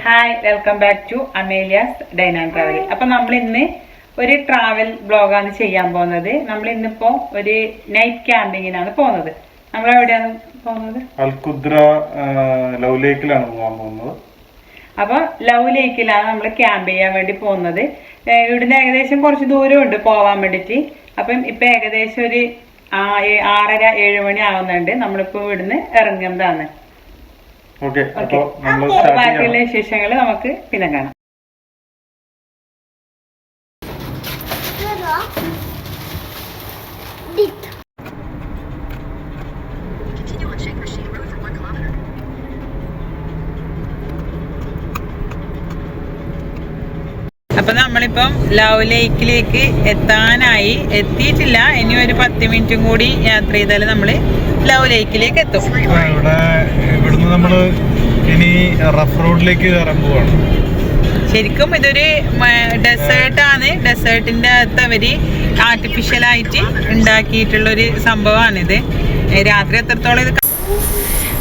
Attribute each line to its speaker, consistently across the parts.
Speaker 1: Hi, welcome back to Amelia's dine and travel. അപ്പൊ നമ്മൾ ഇന്ന് ഒരു ട്രാവൽ ബ്ലോഗാണ് ചെയ്യാൻ പോകുന്നത്. നമ്മൾ ഇന്നിപ്പോ ഒരു നൈറ്റ് ക്യാമ്പിങ്ങിനാണ് പോകുന്നത്. നമ്മൾ എവിടെയാണ് പോകുന്നത്?
Speaker 2: അൽഖുദ്ര ലവ് ലേക്കിലാണ് പോകാൻ പോകുന്നത്.
Speaker 1: അപ്പൊ ലവ് ലേക്കിലാണ് നമ്മൾ ക്യാമ്പ് ചെയ്യാൻ വേണ്ടി പോകുന്നത്. ഇവിടുന്ന് ഏകദേശം കുറച്ച് ദൂരമുണ്ട് പോവാൻ വേണ്ടിട്ട്. അപ്പം ഇപ്പൊ ഏകദേശം ഒരു 6:30-7 മണി ആവുന്നുണ്ട്. നമ്മളിപ്പോ ഇവിടുന്ന് ഇറങ്ങുന്നതാണ്. ബാക്കിയുള്ള വിശേഷങ്ങൾ നമുക്ക് പിന്നെ കാണാം. അപ്പൊ നമ്മളിപ്പം ലവ് ലേക്കിലേക്ക് എത്തിയിട്ടില്ല. ഇനി ഒരു 10 മിനിറ്റും കൂടി യാത്ര ചെയ്താൽ നമ്മള് ലവ് ലേക്കിലേക്ക് എത്തും.
Speaker 2: ഇവിടുന്ന് നമ്മള് ഇനി റഫ് റോഡിലേക്ക് കയറാൻ പോവാണ്.
Speaker 1: ശരിക്കും ഇതൊരു ഡെസേർട്ടാണ്. ഡെസേർട്ടിന്റെ അകത്ത് അവര് ആർട്ടിഫിഷ്യലായിട്ട് ഉണ്ടാക്കിയിട്ടുള്ളൊരു സംഭവമാണിത്. രാത്രി എത്രത്തോളം ഇത്.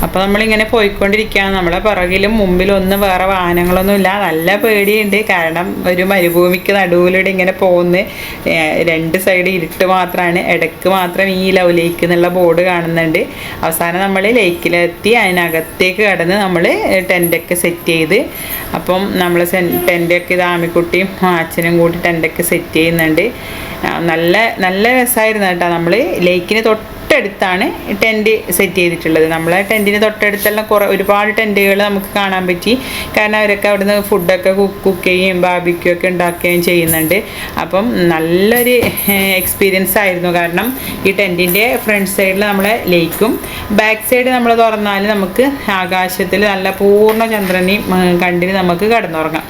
Speaker 1: അപ്പോൾ നമ്മളിങ്ങനെ പോയിക്കൊണ്ടിരിക്കുകയാണ്. നമ്മളെ പുറകിലും മുമ്പിലും ഒന്നും വേറെ വാഹനങ്ങളൊന്നും ഇല്ല. നല്ല പേടിയുണ്ട്. കാരണം ഒരു മരുഭൂമിക്ക് നടുവിലൂടെ ഇങ്ങനെ പോകുന്ന 2 സൈഡ് ഇരുട്ട് മാത്രമാണ്. ഇടയ്ക്ക് മാത്രം ഈ ലവ് ലേക്ക് എന്നുള്ള ബോർഡ് കാണുന്നുണ്ട്. അവസാനം നമ്മൾ ലേക്കിലെത്തി അതിനകത്തേക്ക് കടന്ന് നമ്മൾ ടെൻ്റൊക്കെ സെറ്റ് ചെയ്ത്. അപ്പം നമ്മൾ ടെൻ്റൊക്കെ ഇത് ആമിക്കുട്ടിയും അച്ഛനും കൂടി ടെൻ്റൊക്കെ സെറ്റ് ചെയ്യുന്നുണ്ട്. നല്ല രസമായിരുന്നു കേട്ടോ. നമ്മൾ ലേക്കിന് തൊട്ടടുത്താണ് ടെൻറ്റ് സെറ്റ് ചെയ്തിട്ടുള്ളത്. നമ്മളെ ടെൻറ്റിന് തൊട്ടടുത്തെല്ലാം ഒരുപാട് ടെൻറ്റുകൾ നമുക്ക് കാണാൻ പറ്റി. കാരണം അവരൊക്കെ അവിടുന്ന് ഫുഡൊക്കെ കുക്ക് ചെയ്യുകയും ബാർബിക്യൂ ഒക്കെ ഉണ്ടാക്കുകയും ചെയ്യുന്നുണ്ട്. അപ്പം നല്ലൊരു എക്സ്പീരിയൻസ് ആയിരുന്നു. കാരണം ഈ ടെൻറ്റിൻ്റെ ഫ്രണ്ട് സൈഡിൽ നമ്മളെ ലേക്കും ബാക്ക് സൈഡ് നമ്മൾ തുറന്നാൽ നമുക്ക് ആകാശത്തിൽ നല്ല പൂർണ്ണ ചന്ദ്രനെയും കണ്ടിന് നമുക്ക് കിടന്നുറങ്ങാം.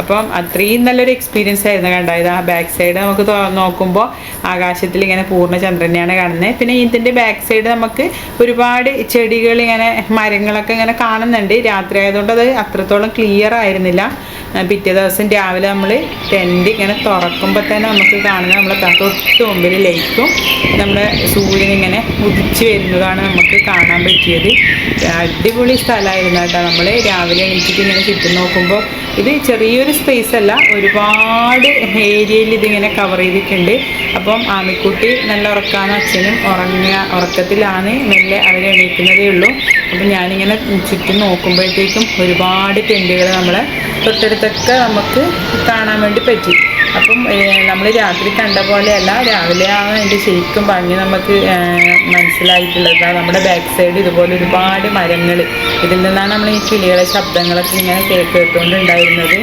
Speaker 1: അപ്പം അത്രയും നല്ലൊരു എക്സ്പീരിയൻസ് ആയിരുന്നു കണ്ടായത്. ആ ബാക്ക് സൈഡ് നമുക്ക് നോക്കുമ്പോൾ ആകാശത്തിൽ ഇങ്ങനെ പൂർണ്ണ ചന്ദ്രനെയാണ് കാണുന്നത്. പിന്നെ ഇതിൻ്റെ ബാക്ക് സൈഡ് നമുക്ക് ഒരുപാട് ചെടികൾ ഇങ്ങനെ മരങ്ങളൊക്കെ ഇങ്ങനെ കാണുന്നുണ്ട്. രാത്രി ആയതുകൊണ്ട് അത് അത്രത്തോളം ക്ലിയർ ആയിരുന്നില്ല. പിറ്റേ ദിവസം രാവിലെ നമ്മൾ ടെൻറ്റ് ഇങ്ങനെ തുറക്കുമ്പോൾ തന്നെ നമുക്ക് കാണുന്നത് നമ്മളെ തൊട്ട് മുമ്പിൽ ലേക്കും നമ്മുടെ സൂര്യൻ ഇങ്ങനെ ഉദിച്ച് വരുന്നതാണ് നമുക്ക് കാണാൻ പറ്റിയത്. അടിപൊളി സ്ഥലമായിരുന്നു കേട്ടോ. നമ്മൾ രാവിലെ എണീറ്റിട്ട് ഇങ്ങനെ ചുറ്റും നോക്കുമ്പോൾ ഇത് ചെറിയൊരു സ്പേസ് അല്ല, ഒരുപാട് ഏരിയയിൽ ഇതിങ്ങനെ കവർ ചെയ്തിട്ടുണ്ട്. അപ്പം ആമിക്കുട്ടി നല്ല ഉറക്കാണ്. അച്ഛനും ഉറക്കത്തിലാണ്. മെല്ലെ അവർ എണീക്കുന്നതേ ഉള്ളൂ. അപ്പം ഞാനിങ്ങനെ ചുറ്റും നോക്കുമ്പോഴത്തേക്കും ഒരുപാട് ടെൻറ്റുകൾ നമ്മളെ തൊട്ടടുത്തൊക്കെ നമുക്ക് കാണാൻ വേണ്ടി പറ്റി. അപ്പം നമ്മൾ രാത്രി കണ്ട പോലെയല്ല, രാവിലെയാണ് അതിൻ്റെ ശരിക്കും ഭംഗി നമുക്ക് മനസ്സിലായിട്ടുള്ളത്. നമ്മുടെ ബാക്ക് സൈഡ് ഇതുപോലെ ഒരുപാട് മരങ്ങൾ, ഇതിൽ നിന്നാണ് നമ്മൾ ഈ കിളികളെ ശബ്ദങ്ങളൊക്കെ ഇങ്ങനെ കേട്ടുകൊണ്ടുണ്ടായിരുന്നത്.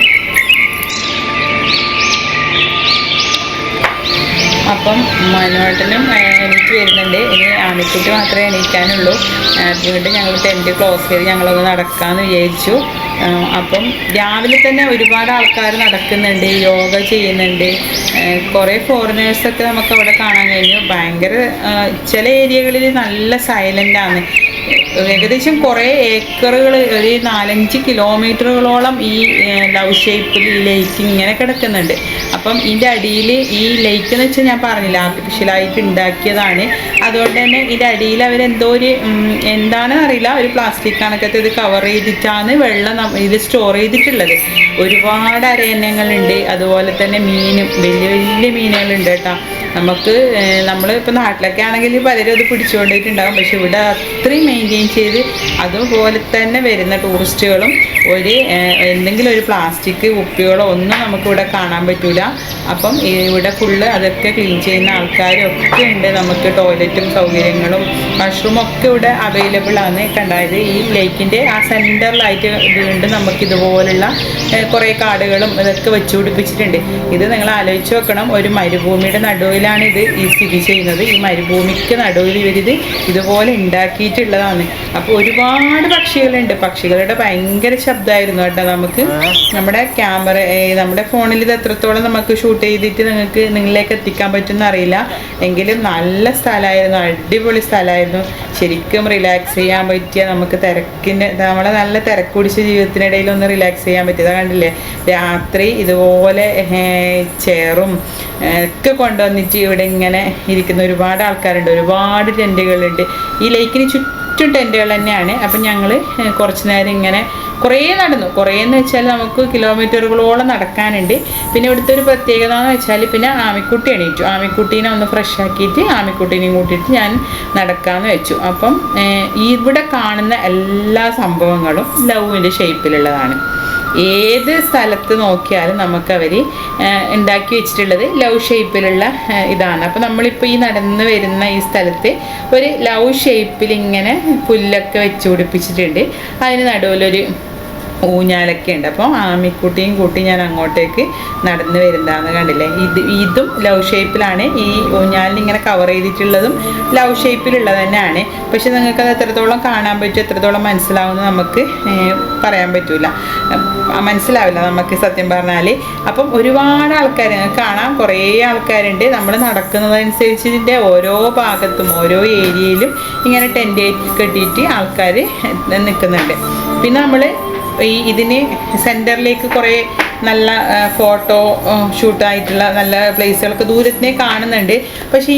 Speaker 1: അപ്പം മനുവേട്ടനും എണീറ്റ് വരുന്നുണ്ട്. ഇനി ആമിക്കുട്ടി മാത്രമേ എണീക്കാനുള്ളൂ. വീണ്ടും ഞങ്ങൾ ടെൻറ്റ് ക്ലോസ് ചെയ്ത് ഞങ്ങളൊന്ന് നടക്കാമെന്ന് വിചാരിച്ചു. അപ്പം രാവിലെ തന്നെ ഒരുപാട് ആൾക്കാർ നടക്കുന്നുണ്ട്, യോഗ ചെയ്യുന്നുണ്ട്. കുറേ ഫോറിനേഴ്സൊക്കെ നമുക്ക് അവിടെ കാണാൻ കഴിഞ്ഞു. ഭയങ്കര ചില ഏരിയകളിൽ നല്ല സൈലൻ്റാണ്. ഏകദേശം കുറേ ഏക്കറുകൾ, ഒരു 4-5 കിലോമീറ്ററുകളോളം ഈ ലവ് ഷേപ്പിൽ ഈ ലേക്ക് ഇങ്ങനെ കിടക്കുന്നുണ്ട്. അപ്പം ഇതിൻ്റെ അടിയിൽ ഈ ലേക്ക് എന്ന് വെച്ചാൽ ഞാൻ പറഞ്ഞില്ല, ആർട്ടിഫിഷ്യലായിട്ട് ഉണ്ടാക്കിയതാണ്. അതുകൊണ്ട് തന്നെ ഇതിൻ്റെ അടിയിൽ അവരെന്തോ എന്താണെന്ന് അറിയില്ല, ഒരു പ്ലാസ്റ്റിക് കണക്കത്തെ ഇത് കവർ ചെയ്തിട്ടാണ് വെള്ളം ഇത് സ്റ്റോർ ചെയ്തിട്ടുള്ളത്. ഒരുപാട് അരയന്നങ്ങളുണ്ട്. അതുപോലെ തന്നെ മീനും വലിയ വലിയ മീനുകളുണ്ട് കേട്ടോ. നമ്മളിപ്പോൾ നാട്ടിലൊക്കെ ആണെങ്കിൽ പലരും അത് പിടിച്ചുകൊണ്ടിട്ടുണ്ടാകും. പക്ഷെ ഇവിടെ അത്രയും മെയിൻറ്റെയിൻ ചെയ്ത് അതുപോലെ തന്നെ വരുന്ന ടൂറിസ്റ്റുകളും എന്തെങ്കിലും ഒരു പ്ലാസ്റ്റിക് കുപ്പികളോ ഒന്നും നമുക്കിവിടെ കാണാൻ പറ്റില്ല. അപ്പം ഇവിടെ ഫുള്ള് അതൊക്കെ ക്ലീൻ ചെയ്യുന്ന ആൾക്കാരൊക്കെ ഉണ്ട്. നമുക്ക് ടോയ്ലറ്റും സൗകര്യങ്ങളും വാഷ്റൂമും ഒക്കെ ഇവിടെ അവൈലബിൾ ആണ്. കണ്ടായത് ഈ ലേക്കിൻ്റെ ആ സെൻറ്ററിലായിട്ട് വീണ്ടും നമുക്കിതുപോലുള്ള കുറേ കാടുകളും ഇതൊക്കെ വെച്ച് പിടിപ്പിച്ചിട്ടുണ്ട്. ഇത് നിങ്ങൾ ആലോചിച്ച് നോക്കണം, ഒരു മരുഭൂമിയുടെ നടുവിലാണ് ഇത് ഈ സ്ഥിതി ചെയ്യുന്നത്. ഈ മരുഭൂമിക്ക് നടുവിൽ ഇവരിത് ഇതുപോലെ ഉണ്ടാക്കിയിട്ടുള്ളതാണ്. അപ്പോൾ ഒരുപാട് പക്ഷികളുണ്ട്. പക്ഷികളുടെ ഭയങ്കര ശബ്ദമായിരുന്നു കേട്ടോ. നമുക്ക് നമ്മുടെ ഫോണിൽ ഇത് എത്രത്തോളം നമുക്ക് ഷൂട്ട് ചെയ്തിട്ട് നിങ്ങളിലേക്ക് എത്തിക്കാൻ പറ്റുമെന്ന് അറിയില്ല. എങ്കിലും നല്ല സ്ഥലമായിരുന്നു, അടിപൊളി സ്ഥലമായിരുന്നു. ശരിക്കും റിലാക്സ് ചെയ്യാൻ പറ്റിയ, നമുക്ക് നമ്മളെ നല്ല തിരക്ക് പിടിച്ച ജീവിതത്തിനിടയിൽ ഒന്ന് റിലാക്സ് ചെയ്യാൻ പറ്റിയത് കണ്ടില്ലേ. രാത്രി ഇതുപോലെ ചെയറും ഒക്കെ കൊണ്ടുവന്നിട്ട് ഇവിടെ ഇങ്ങനെ ഇരിക്കുന്ന ഒരുപാട് ആൾക്കാരുണ്ട്. ഒരുപാട് ടെൻറ്റുകളുണ്ട്. ഈ ലേക്കിന് ചുറ്റും ടെൻറ്റുകൾ തന്നെയാണ്. അപ്പം ഞങ്ങൾ കുറച്ച് നേരം ഇങ്ങനെ കുറേ നടന്നു. കുറേയെന്ന് വെച്ചാൽ നമുക്ക് കിലോമീറ്ററുകളോളം നടക്കാനുണ്ട്. പിന്നെ ഇവിടുത്തെ ഒരു പ്രത്യേകത എന്ന് വെച്ചാൽ പിന്നെ ആമിക്കുട്ടി എണീറ്റു. ആമിക്കുട്ടീനെ ഒന്ന് ഫ്രഷ് ആക്കിയിട്ട് ആമിക്കുട്ടീനെയും കൂട്ടിയിട്ട് ഞാൻ നടക്കാമെന്ന് വെച്ചു. അപ്പം ഇവിടെ കാണുന്ന എല്ലാ സംഭവങ്ങളും ലവിൻ്റെ ഷേപ്പിലുള്ളതാണ്. ഏത് സ്ഥലത്ത് നോക്കിയാലും നമുക്കവർ ഉണ്ടാക്കി വെച്ചിട്ടുള്ളത് ലവ് ഷേപ്പിലുള്ള ഇതാണ്. അപ്പോൾ നമ്മളിപ്പോൾ ഈ നടന്ന് വരുന്ന ഈ സ്ഥലത്ത് ഒരു ലവ് ഷേപ്പിൽ ഇങ്ങനെ പുല്ലൊക്കെ വെച്ച് പിടിപ്പിച്ചിട്ടുണ്ട്. അതിന് നടുവിലൊരു ഊഞ്ഞാലൊക്കെ ഉണ്ട്. അപ്പോൾ ആമിക്കുട്ടിയും കൂട്ടി ഞാൻ അങ്ങോട്ടേക്ക് നടന്ന് വരുന്നതാണെന്ന് കണ്ടില്ലേ. ഇതും ലവ് ഷേപ്പിലാണ്. ഈ ഊഞ്ഞാലിന് ഇങ്ങനെ കവർ ചെയ്തിട്ടുള്ളതും ലവ് ഷേപ്പിലുള്ളത് തന്നെയാണ്. പക്ഷെ നിങ്ങൾക്കത് എത്രത്തോളം കാണാൻ പറ്റും, എത്രത്തോളം മനസ്സിലാവുമെന്ന് നമുക്ക് പറയാൻ പറ്റില്ല, മനസ്സിലാവില്ല നമുക്ക് സത്യം പറഞ്ഞാൽ. അപ്പം ഒരുപാട് ആൾക്കാർ കാണാം, കുറേ ആൾക്കാരുണ്ട്. നമ്മൾ നടക്കുന്നതനുസരിച്ച് ഇതിൻ്റെ ഓരോ ഭാഗത്തും ഓരോ ഏരിയയിലും ഇങ്ങനെ ടെൻറ്റ് കെട്ടിയിട്ട് ആൾക്കാർ നിൽക്കുന്നുണ്ട്. പിന്നെ നമ്മൾ ഇതിന് സെൻറ്ററിലേക്ക് കുറേ നല്ല ഫോട്ടോ ഷൂട്ടായിട്ടുള്ള നല്ല പ്ലേസുകളൊക്കെ ദൂരത്തിനെ കാണുന്നുണ്ട്. പക്ഷേ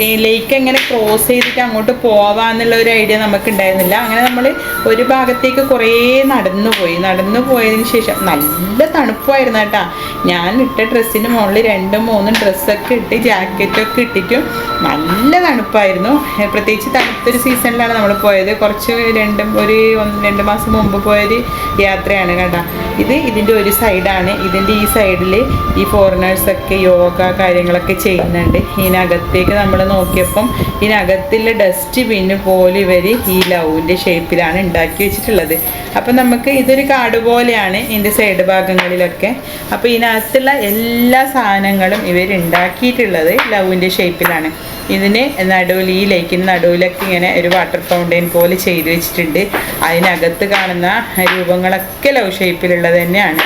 Speaker 1: ഈ ലേക്ക് എങ്ങനെ ക്രോസ് ചെയ്തിട്ട് അങ്ങോട്ട് പോവാന്നുള്ള ഒരു ഐഡിയ നമുക്ക് ഉണ്ടായിരുന്നില്ല. അങ്ങനെ നമ്മൾ ഒരു ഭാഗത്തേക്ക് കുറേ നടന്നു പോയതിന് ശേഷം നല്ല തണുപ്പായിരുന്നു കേട്ടോ. ഞാൻ ഇട്ട ഡ്രസ്സിന് മുകളിൽ 2-3 ഡ്രസ്സൊക്കെ ഇട്ട് ജാക്കറ്റൊക്കെ ഇട്ടിട്ടും നല്ല തണുപ്പായിരുന്നു. പ്രത്യേകിച്ച് തണുത്തൊരു സീസണിലാണ് നമ്മൾ പോയത്. കുറച്ച് 1-2 മാസം മുമ്പ് പോയൊരു യാത്രയാണ് കേട്ടോ. ഇതിൻ്റെ ഒരു സൈഡാണ്. ഇതിൻ്റെ ഈ സൈഡിൽ ഈ ഫോറിനേഴ്സൊക്കെ യോഗ കാര്യങ്ങളൊക്കെ ചെയ്യുന്നുണ്ട്. ഇതിനകത്തേക്ക് നമ്മൾ നോക്കിയപ്പം ഇതിനകത്തുള്ള ഡസ്റ്റ് ബിന്ന് പോലും ഇവർ ഈ ലവിൻ്റെ ഷേപ്പിലാണ് ഉണ്ടാക്കി വെച്ചിട്ടുള്ളത്. അപ്പം നമുക്ക് ഇതൊരു കാട് പോലെയാണ് ഇതിൻ്റെ സൈഡ് ഭാഗങ്ങളിലൊക്കെ. അപ്പോൾ ഇതിനകത്തുള്ള എല്ലാ സാധനങ്ങളും ഇവരുണ്ടാക്കിയിട്ടുള്ളത് ലവിൻ്റെ ഷേപ്പിലാണ്. ഇതിന് നടുവിൽ ഈ ലേക്കിന് നടുവിലൊക്കെ ഇങ്ങനെ ഒരു വാട്ടർ ഫൗണ്ടെയിൻ പോലെ ചെയ്ത് വെച്ചിട്ടുണ്ട്. അതിനകത്ത് കാണുന്ന രൂപങ്ങളൊക്കെ ലവ് ഷേപ്പിലുള്ളത് തന്നെയാണ്.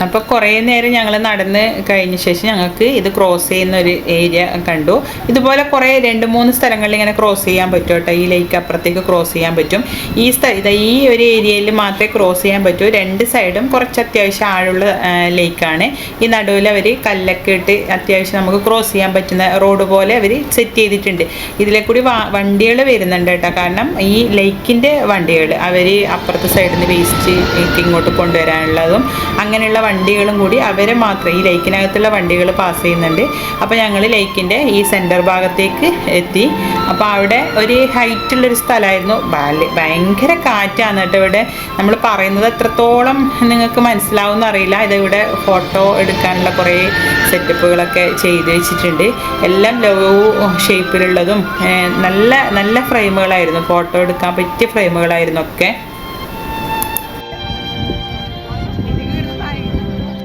Speaker 1: അപ്പോൾ കുറേ നേരം ഞങ്ങൾ നടന്ന് കഴിഞ്ഞ ശേഷം ഞങ്ങൾക്ക് ഇത് ക്രോസ് ചെയ്യുന്ന ഒരു ഏരിയ കണ്ടു. ഇതുപോലെ കുറേ 2-3 സ്ഥലങ്ങളിൽ ഇങ്ങനെ ക്രോസ് ചെയ്യാൻ പറ്റും കേട്ടോ. ഈ ലേക്ക് അപ്പുറത്തേക്ക് ക്രോസ് ചെയ്യാൻ പറ്റും. ഈ ഒരു ഏരിയയിൽ മാത്രമേ ക്രോസ് ചെയ്യാൻ പറ്റൂ. 2 സൈഡും കുറച്ച് അത്യാവശ്യം ആഴമുള്ള ലേക്കാണ്. ഈ നടുവിൽ അവർ കല്ലൊക്കെ ഇട്ട് അത്യാവശ്യം നമുക്ക് ക്രോസ് ചെയ്യാൻ പറ്റുന്ന റോഡ് പോലെ അവർ സെറ്റ് ചെയ്തിട്ടുണ്ട്. ഇതിലെ കൂടി വണ്ടികൾ വരുന്നുണ്ട് കേട്ടോ. കാരണം ഈ ലേക്കിൻ്റെ വണ്ടികൾ അവർ അപ്പുറത്തെ സൈഡിൽ നിന്ന് വേസ്റ്റ് ഇങ്ങോട്ട് കൊണ്ടുവരാനുള്ളതും അങ്ങനെയുള്ള വണ്ടികളും കൂടി അവരെ മാത്രം ഈ ലേക്കിനകത്തുള്ള വണ്ടികൾ പാസ് ചെയ്യുന്നുണ്ട്. അപ്പോൾ ഞങ്ങൾ ലേക്കിൻ്റെ ഈ സെൻറ്റർ ഭാഗത്തേക്ക് എത്തി. അപ്പോൾ അവിടെ ഒരു ഹൈറ്റുള്ളൊരു സ്ഥലമായിരുന്നു. ഭയങ്കര കാറ്റാണ് കേട്ടോ. ഇവിടെ നമ്മൾ പറയുന്നത് എത്രത്തോളം നിങ്ങൾക്ക് മനസ്സിലാവുമെന്ന് അറിയില്ല. ഇതിവിടെ ഫോട്ടോ എടുക്കാനുള്ള കുറേ സെറ്റപ്പുകളൊക്കെ ചെയ്ത് വെച്ചിട്ടുണ്ട്. എല്ലാം ലവ് ഷേപ്പിലുള്ളതും നല്ല നല്ല ഫ്രെയിമുകളായിരുന്നു. ഫോട്ടോ എടുക്കാൻ പറ്റിയ ഫ്രെയിമുകളായിരുന്നു ഒക്കെ.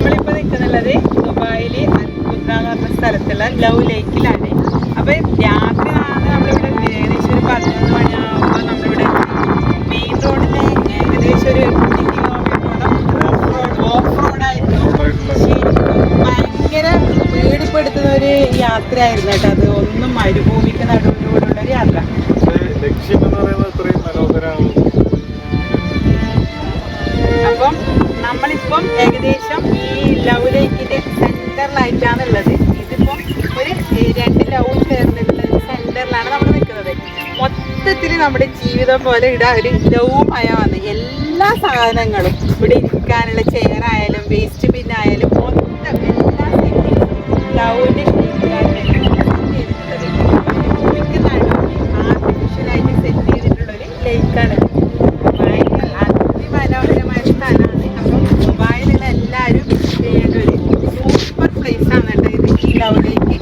Speaker 1: നമ്മളിപ്പോൾ നിൽക്കുന്നുള്ളത് ദുബായിൽ അൽഖുദ്ര എന്ന് പറഞ്ഞ സ്ഥലത്തുള്ള ലവ് ലേക്കിലാണ്. അപ്പോൾ രാത്രിയാണ് നമ്മളിവിടെ ഏകദേശം ഒരു 11 മണിയാകുമ്പോൾ നമ്മളിവിടെ മെയിൻ റോഡിൽ ഏകദേശം ഒരു 1 കിലോമീറ്ററോളം ഓഫ് റോഡായിരുന്നു. ഭയങ്കര പേടിപ്പെടുത്തുന്ന ഒരു യാത്രയായിരുന്നു കേട്ടോ. അത് ഒന്നും മരുഭൂമിക്ക് നടുവിലൂടെയുള്ളൊരു യാത്ര. അപ്പം നമ്മളിപ്പം ഏകദേശം ഈ ലവ് ലേക്കിൻ്റെ സെൻറ്ററിലായിട്ടാണുള്ളത്. ഇതിപ്പം ഒരു 2 ലവ് ചേർന്നിട്ടുള്ള സെൻറ്ററിലാണ് നമ്മൾ നിൽക്കുന്നത്. മൊത്തത്തിൽ നമ്മുടെ ജീവിതം പോലെ ഇവിടെ ഒരു ലവുമയമാണ്. എല്ലാ സാധനങ്ങളും ഇവിടെ ഇരിക്കാനുള്ള ചെയറായാലും വേസ്റ്റ് ബിന്നായാലും മൊത്തം എല്ലാ സെറ്റിങ്സും ലവിൻ്റെ ഷേപ്പിലാണ് ചെയ്തിട്ടുള്ളത്. ഭൂമിക്ക് നടുവിൽ ആർട്ടിഫിഷ്യലായിട്ട് സെറ്റ് ചെയ്തിട്ടുള്ളൊരു ലേക്കാണ്. ഭയങ്കര അതിമനോഹരമായ സ്ഥലമാണ്. അപ്പം ദുബായിലുള്ള എല്ലാവരും ചെയ്യേണ്ട ഒരു സൂപ്പർ പ്ലേസ് ആണ് കേട്ടോ ഇത്, ഈ ലവ് ലേക്ക്.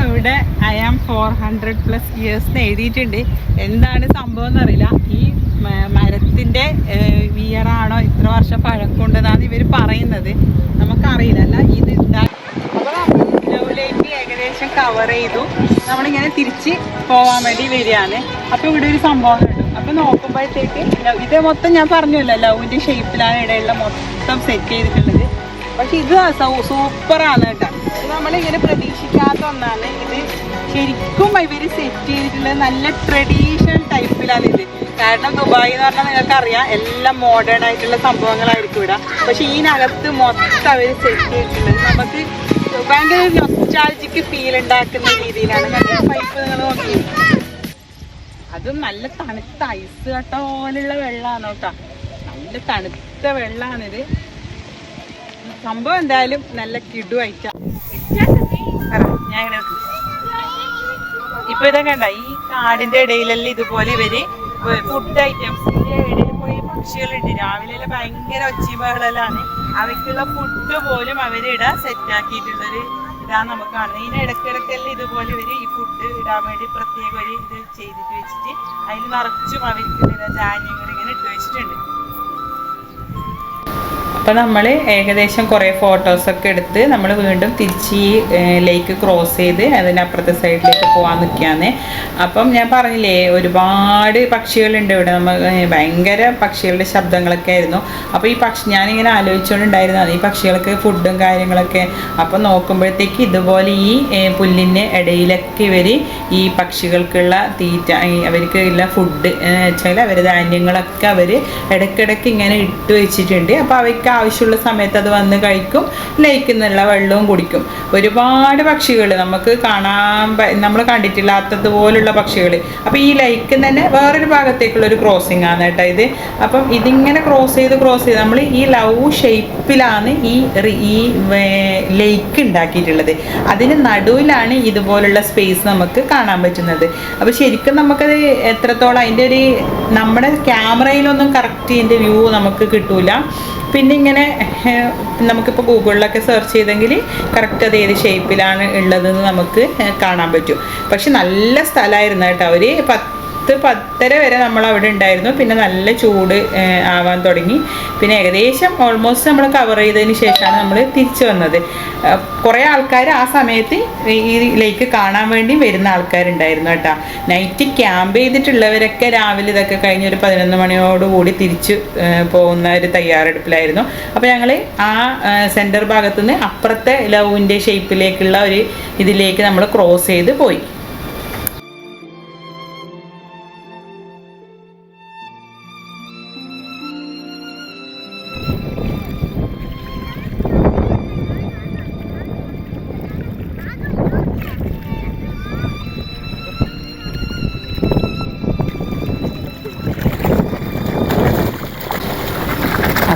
Speaker 1: ഇവിടെ I am 400+ years എഴുതിയിട്ടുണ്ട്. എന്താണ് സംഭവം എന്നറിയില്ല. ഈ മരത്തിൻ്റെ വിയറാണോ ഇത്ര വർഷം പഴക്കമുണ്ടെന്നാണ് ഇവർ പറയുന്നത്. നമുക്കറിയില്ല. അല്ല ഇത് അപ്പോൾ ലവ് ലേക്ക് ഏകദേശം കവർ ചെയ്തു. നമ്മളിങ്ങനെ തിരിച്ച് പോകാൻ വേണ്ടി വരികയാണ്. അപ്പോൾ ഇവിടെ ഒരു സംഭവം കണ്ടു. അപ്പോൾ നോക്കുമ്പോഴത്തേക്ക് ഇത് മൊത്തം ഞാൻ പറഞ്ഞല്ലോ ലവിൻ്റെ ഷേപ്പിലാണ് ഇടയിലുള്ള മൊത്തം സെറ്റ് ചെയ്തിട്ടുള്ളത്. പക്ഷെ ഇത് സൂപ്പറാണ് കേട്ടോ. ഇത് നമ്മളിങ്ങനെ പ്രതീക്ഷിക്കാത്ത ഒന്നാണ്. ഇത് ശരിക്കും ഇവർ സെറ്റ് ചെയ്തിട്ടുള്ളത് നല്ല ട്രഡീഷണൽ ടൈപ്പിലാണ് ഇത്. കാരണം ദുബായ് എന്ന് പറഞ്ഞാൽ നിങ്ങൾക്കറിയാം എല്ലാം മോഡേൺ ആയിട്ടുള്ള സംഭവങ്ങളായിരിക്കും ഇവിടെ. പക്ഷെ ഇതിനകത്ത് മൊത്തം അവർ സെറ്റ് ചെയ്തിട്ടുള്ളത് നമുക്ക് ഭയങ്കര നൊസ്റ്റാൾജിക്ക് ഫീൽ ഉണ്ടാക്കുന്ന രീതിയിലാണ് പൈപ്പ് നിങ്ങൾ നോക്കി. അതും നല്ല തണുത്ത ഐസ് കട്ട പോലുള്ള വെള്ളമാണ് കേട്ടോ. നല്ല തണുത്ത വെള്ളാണിത്. സംഭവം എന്തായാലും നല്ല കിടു ഐറ്റ. ഞാൻ ഇപ്പൊ ഇതൊക്കെ കണ്ട ഈ കാടിന്റെ ഇടയിലെല്ലാം ഇതുപോലെ ഇവര് ഫുഡ് ഐറ്റംസിന്റെ ഇടയിൽ പോയി പക്ഷികളുണ്ട്. രാവിലെ ഭയങ്കര ഒച്ചബഹളാണ്. അവയ്ക്കുള്ള ഫുഡ് പോലും അവരിടാ സെറ്റ് ആക്കിയിട്ടുള്ളൊരു ഇതാണ് നമുക്ക് കാണുന്നത്. ഇതിന് ഇടയ്ക്കിടയ്ക്കെല്ലാം ഇതുപോലെ ഇവര് ഈ ഫുഡ് ഇടാൻ വേണ്ടി പ്രത്യേക ഒരു ഇത് ചെയ്തിട്ട് വെച്ചിട്ട് അതിൽ നിറച്ചും അവർക്ക് ധാന്യങ്ങൾ ഇങ്ങനെ ഇട്ട് വെച്ചിട്ടുണ്ട്. അപ്പോൾ നമ്മൾ ഏകദേശം കുറേ ഫോട്ടോസൊക്കെ എടുത്ത് നമ്മൾ വീണ്ടും തിരിച്ച് ഈ ലേക്ക് ക്രോസ് ചെയ്ത് അതിനപ്പുറത്തെ സൈഡിലേക്ക് പോകാൻ നിൽക്കുകയാണ്. അപ്പം ഞാൻ പറഞ്ഞില്ലേ ഒരുപാട് പക്ഷികളുണ്ട് ഇവിടെ. നമുക്ക് ഭയങ്കര പക്ഷികളുടെ ശബ്ദങ്ങളൊക്കെ ആയിരുന്നു. അപ്പോൾ ഈ ഞാനിങ്ങനെ ആലോചിച്ചുകൊണ്ടുണ്ടായിരുന്നതാണ് ഈ പക്ഷികൾക്ക് ഫുഡും കാര്യങ്ങളൊക്കെ. അപ്പം നോക്കുമ്പോഴത്തേക്ക് ഇതുപോലെ ഈ പുല്ലിൻ്റെ ഇടയിലൊക്കെ ഇവർ ഈ പക്ഷികൾക്കുള്ള തീറ്റ അവർക്ക് ഉള്ള ഫുഡ് വെച്ചാൽ അവർ ധാന്യങ്ങളൊക്കെ അവർ ഇടയ്ക്കിടയ്ക്ക് ഇങ്ങനെ ഇട്ട് വെച്ചിട്ടുണ്ട്. അപ്പോൾ അവയ്ക്ക് ആവശ്യമുള്ള സമയത്ത് അത് വന്ന് കഴിക്കും. ലേക്കിൽ നിന്നുള്ള വെള്ളവും കുടിക്കും. ഒരുപാട് പക്ഷികൾ നമുക്ക് നമ്മൾ കണ്ടിട്ടില്ലാത്തതുപോലുള്ള പക്ഷികൾ. അപ്പോൾ ഈ ലേക്കിൽ തന്നെ വേറൊരു ഭാഗത്തേക്കുള്ള ഒരു ക്രോസിംഗ് ആണ് കേട്ടോ ഇത്. അപ്പം ഇതിങ്ങനെ ക്രോസ് ചെയ്ത് നമ്മൾ ഈ ലവ് ഷേപ്പിലാണ് ഈ ലേക്ക് ഉണ്ടാക്കിയിട്ടുള്ളത്. അതിന് നടുവിലാണ് ഇതുപോലുള്ള സ്പേസ് നമുക്ക് കാണാൻ പറ്റുന്നത്. അപ്പോൾ ശരിക്കും നമുക്കത് എത്രത്തോളം അതിൻ്റെ ഒരു നമ്മുടെ ക്യാമറയിലൊന്നും കറക്റ്റ് ഇതിൻ്റെ വ്യൂ നമുക്ക് കിട്ടൂല. പിന്നെ ഇങ്ങനെ നമുക്കിപ്പോൾ ഗൂഗിളിലൊക്കെ സെർച്ച് ചെയ്തെങ്കിൽ കറക്റ്റ് അത് ഏത് ഷേപ്പിലാണ് ഉള്ളതെന്ന് നമുക്ക് കാണാൻ പറ്റും. പക്ഷെ നല്ല സ്ഥലമായിരുന്നു കേട്ടോ. ഒരു 10-10:30 വരെ നമ്മൾ അവിടെ ഉണ്ടായിരുന്നു. പിന്നെ നല്ല ചൂട് ആവാൻ തുടങ്ങി. പിന്നെ ഏകദേശം ഓൾമോസ്റ്റ് നമ്മൾ കവർ ചെയ്തതിന് ശേഷമാണ് നമ്മൾ തിരിച്ചു വന്നത്. കുറേ ആൾക്കാർ ആ സമയത്ത് ഈ ലേക്ക് കാണാൻ വേണ്ടി വരുന്ന ആൾക്കാരുണ്ടായിരുന്നു കേട്ടോ. നൈറ്റ് ക്യാമ്പ് ചെയ്തിട്ടുള്ളവരൊക്കെ രാവിലെ ഇതൊക്കെ കഴിഞ്ഞ് ഒരു 11 മണിയോടുകൂടി തിരിച്ച് പോകുന്ന ഒരു തയ്യാറെടുപ്പിലായിരുന്നു. അപ്പോൾ ഞങ്ങൾ ആ സെൻറ്റർ ഭാഗത്തുനിന്ന് അപ്പുറത്തെ ലവിൻ്റെ ഷേപ്പിലേക്കുള്ള ഒരു ഇതിലേക്ക് നമ്മൾ ക്രോസ് ചെയ്ത് പോയി.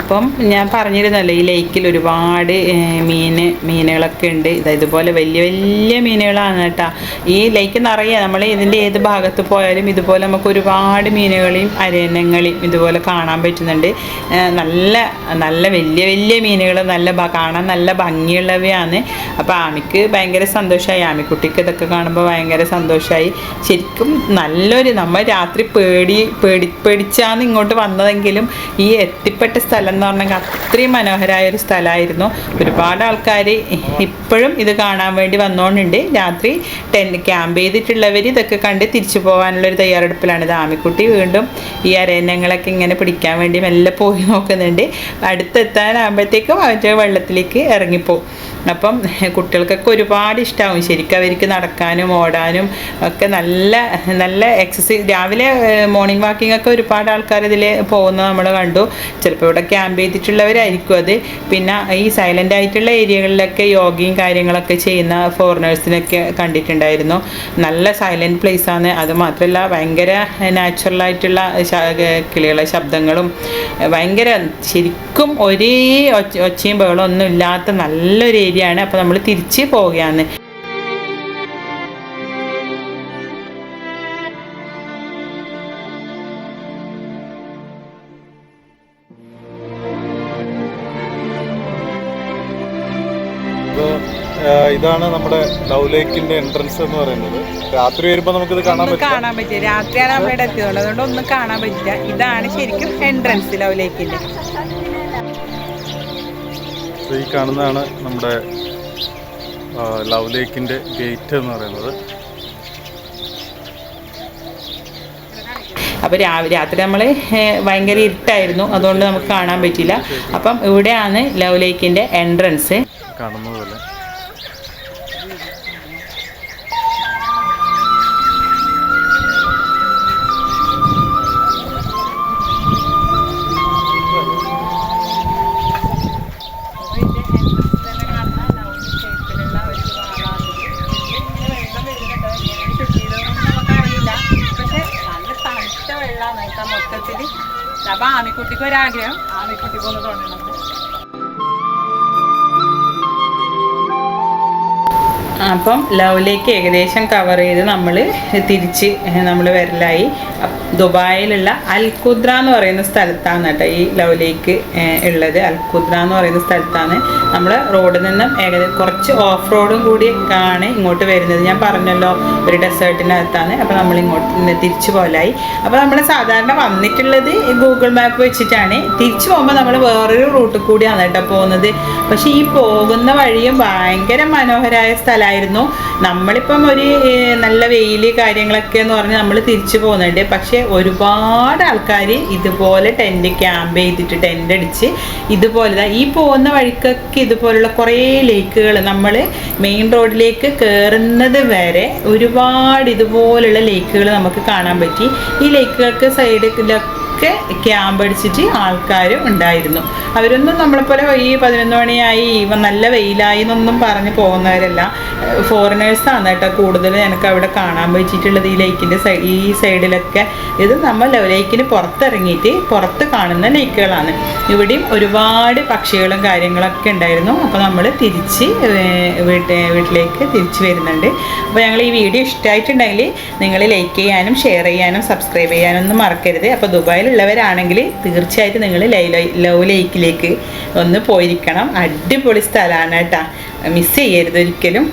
Speaker 1: അപ്പം ഞാൻ പറഞ്ഞിരുന്നല്ലോ ഈ ലേക്കിൽ ഒരുപാട് മീനുകളൊക്കെ ഉണ്ട്. ഇതുപോലെ വലിയ വലിയ മീനുകളാണ് കേട്ടോ. ഈ ലേക്ക് നിറയെ നമ്മൾ ഇതിൻ്റെ ഏത് ഭാഗത്ത് പോയാലും ഇതുപോലെ നമുക്ക് ഒരുപാട് മീനുകളെയും അരയന്നങ്ങളെയും ഇതുപോലെ കാണാൻ പറ്റുന്നുണ്ട്. നല്ല നല്ല വലിയ വലിയ മീനുകൾ കാണാൻ നല്ല ഭംഗിയുള്ളവയാണ്. അപ്പോൾ ആമിക്ക് ഭയങ്കര സന്തോഷമായി. ആമിക്കുട്ടിക്ക് ഇതൊക്കെ കാണുമ്പോൾ ഭയങ്കര സന്തോഷമായി. ശരിക്കും നല്ലൊരു നമ്മൾ രാത്രി പേടിച്ചാണ് ഇങ്ങോട്ട് വന്നതെങ്കിലും ഈ എത്തിപ്പെട്ട സ്ഥലം എന്ന് പറഞ്ഞാൽ അത്രയും മനോഹരമായൊരു സ്ഥലമായിരുന്നു. ഒരുപാട് ആൾക്കാർ ഇപ്പോഴും ഇത് കാണാൻ വേണ്ടി വന്നുകൊണ്ടുണ്ട്. രാത്രി ക്യാമ്പ് ചെയ്തിട്ടുള്ളവർ ഇതൊക്കെ കണ്ട് തിരിച്ചു പോകാനുള്ളൊരു തയ്യാറെടുപ്പിലാണ്. ഇത് ആമിക്കുട്ടി വീണ്ടും ഈ അരയന്നങ്ങളൊക്കെ ഇങ്ങനെ പിടിക്കാൻ വേണ്ടി മെല്ലെ പോയി നോക്കുന്നുണ്ട്. അടുത്തെത്താനാകുമ്പോഴത്തേക്കും അവർ വെള്ളത്തിലേക്ക് ഇറങ്ങിപ്പോവും. അപ്പം കുട്ടികൾക്കൊക്കെ ഒരുപാട് ഇഷ്ടമാവും. ശരിക്കും അവർക്ക് നടക്കാനും ഓടാനും ഒക്കെ നല്ല നല്ല എക്സസൈസ്. രാവിലെ മോർണിംഗ് വാക്കിംഗ് ഒക്കെ ഒരുപാട് ആൾക്കാർ ഇതിൽ പോകുന്നത് നമ്മൾ കണ്ടു. ചിലപ്പോൾ ഇവിടെ ക്യാമ്പ് ചെയ്തിട്ടുള്ളവരായിരിക്കും അത്. പിന്നെ ഈ സൈലൻ്റ് ആയിട്ടുള്ള ഏരിയകളിലൊക്കെ യോഗയും കാര്യങ്ങളൊക്കെ ചെയ്യുന്ന ഫോറിനേഴ്സിനൊക്കെ കണ്ടിട്ടുണ്ടായിരുന്നു. നല്ല സൈലൻറ്റ് പ്ലേസാണ്. അതുമാത്രമല്ല ഭയങ്കര നാച്ചുറലായിട്ടുള്ള കിളികളുടെ ശബ്ദങ്ങളും ഭയങ്കര ശരിക്കും ഒരേ ഒച്ചയും ബഹളം ഒന്നും ഇല്ലാത്ത നല്ലൊരു ഏരിയ ആണ്. അപ്പോൾ നമ്മൾ തിരിച്ച് പോവുകയാണ്.
Speaker 2: ഇതാണ് നമ്മുടെ ലവ് ലേക്കിന്റെ എൻട്രൻസ് എന്ന് പറയുന്നത്. രാത്രി വരുമ്പോൾ നമുക്കിത് കാണാൻ
Speaker 1: പറ്റില്ല. രാത്രിയാണ് നമ്മളിവിടെ എത്തിയതുകൊണ്ട് അതുകൊണ്ട് ഒന്നും കാണാൻ പറ്റില്ല. ഇതാണ് ശരിക്കും എൻട്രൻസ് ലവ് ലേക്കിന്റെ.
Speaker 2: ഈ കാണുന്നതാണ് നമ്മുടെ ലവ് ലേക്കിന്റെ ഗേറ്റ് എന്ന് പറയുന്നത്.
Speaker 1: അപ്പോൾ രാത്രി നമ്മൾ ഭയങ്കര ഇരുട്ടായിരുന്നു, അതുകൊണ്ട് നമുക്ക് കാണാൻ പറ്റില്ല. അപ്പം ഇവിടെയാണ് ലവ് ലേക്കിന്റെ എൻട്രൻസ്
Speaker 2: കാണുന്നത് പോലെ.
Speaker 1: വെള്ളമാണ് കേട്ടോ മൊത്തത്തിൽ. അപ്പൊ ആമിക്കുട്ടിക്ക് ഒരാഗ്രഹം, ആമിക്കുട്ടിക്കൊന്ന് തോന്നണം. അപ്പം ലവിലേക്ക് ഏകദേശം കവർ ചെയ്ത് നമ്മൾ തിരിച്ച് നമ്മൾ വരലായി. ദുബായിലുള്ള അൽഖുദ്ര എന്ന് പറയുന്ന സ്ഥലത്താണ് കേട്ടോ ഈ ലവിലേക്ക് ഉള്ളത്. അൽഖുദ്ര എന്ന് പറയുന്ന സ്ഥലത്താണ്. നമ്മൾ റോഡിൽ നിന്നും ഏകദേശം കുറച്ച് ഓഫ് റോഡും കൂടി ആണ് ഇങ്ങോട്ട് വരുന്നത്. ഞാൻ പറഞ്ഞല്ലോ ഒരു ഡെസേർട്ടിനകത്താണ്. അപ്പോൾ നമ്മൾ ഇങ്ങോട്ട് തിരിച്ചു പോലായി. അപ്പോൾ നമ്മൾ സാധാരണ വന്നിട്ടുള്ളത് ഗൂഗിൾ മാപ്പ് വെച്ചിട്ടാണ്. തിരിച്ചു പോകുമ്പോൾ നമ്മൾ വേറൊരു റൂട്ടിൽ കൂടിയാണ് കേട്ടോ പോകുന്നത്. പക്ഷേ ഈ പോകുന്ന വഴിയും ഭയങ്കര മനോഹരമായ സ്ഥലമായിരുന്നു. നമ്മളിപ്പം ഒരു നല്ല വെയിൽ കാര്യങ്ങളൊക്കെ എന്ന് പറഞ്ഞ് നമ്മൾ തിരിച്ചു പോകുന്നുണ്ട്. പക്ഷേ ഒരുപാട് ആൾക്കാർ ഇതുപോലെ ടെൻറ്റ് ക്യാമ്പ് ചെയ്തിട്ട് ടെൻ്റ് അടിച്ച് ഇതുപോലെ ഈ പോകുന്ന വഴിക്കൊക്കെ ഇതുപോലുള്ള കുറേ ലേക്കുകൾ, നമ്മൾ മെയിൻ റോഡിലേക്ക് കയറുന്നത് വരെ ഒരുപാട് ഇതുപോലുള്ള ലേക്കുകൾ നമുക്ക് കാണാൻ പറ്റി. ഈ ലേക്കുകൾക്ക് സൈഡിലൊക്കെ ക്യാമ്പ് അടിച്ചിട്ട് ആൾക്കാരും ഉണ്ടായിരുന്നു. അവരൊന്നും നമ്മളെപ്പോലെ ഈ 11 മണിയായി നല്ല വെയിലായി എന്നൊന്നും പറഞ്ഞ് പോകുന്നവരല്ല. ഫോറിനേഴ്സാണ് കേട്ടോ കൂടുതൽ എനിക്ക് അവിടെ കാണാൻ പറ്റിയിട്ടുള്ളത്. ഈ ലേക്കിൻ്റെ ഈ സൈഡിലൊക്കെ ഇത് നമ്മൾ ലേക്കിന് പുറത്തിറങ്ങിയിട്ട് പുറത്ത് കാണുന്ന ലേക്കുകളാണ്. ഇവിടെയും ഒരുപാട് പക്ഷികളും കാര്യങ്ങളൊക്കെ ഉണ്ടായിരുന്നു. അപ്പോൾ നമ്മൾ തിരിച്ച് വീട്ടിലേക്ക് തിരിച്ച് വരുന്നുണ്ട്. അപ്പോൾ ഞങ്ങൾ ഈ വീഡിയോ ഇഷ്ടമായിട്ടുണ്ടെങ്കിൽ നിങ്ങൾ ലൈക്ക് ചെയ്യാനും ഷെയർ ചെയ്യാനും സബ്സ്ക്രൈബ് ചെയ്യാനും ഒന്നും മറക്കരുത്. അപ്പോൾ ദുബായിലുള്ളവരാണെങ്കിൽ തീർച്ചയായിട്ടും നിങ്ങൾ ലവ് ലേക്കിലേക്ക് ഒന്ന് പോയിരിക്കണം. അടിപൊളി സ്ഥലമാണ് കേട്ടോ, മിസ് ചെയ്യരുത് ഒരിക്കലും.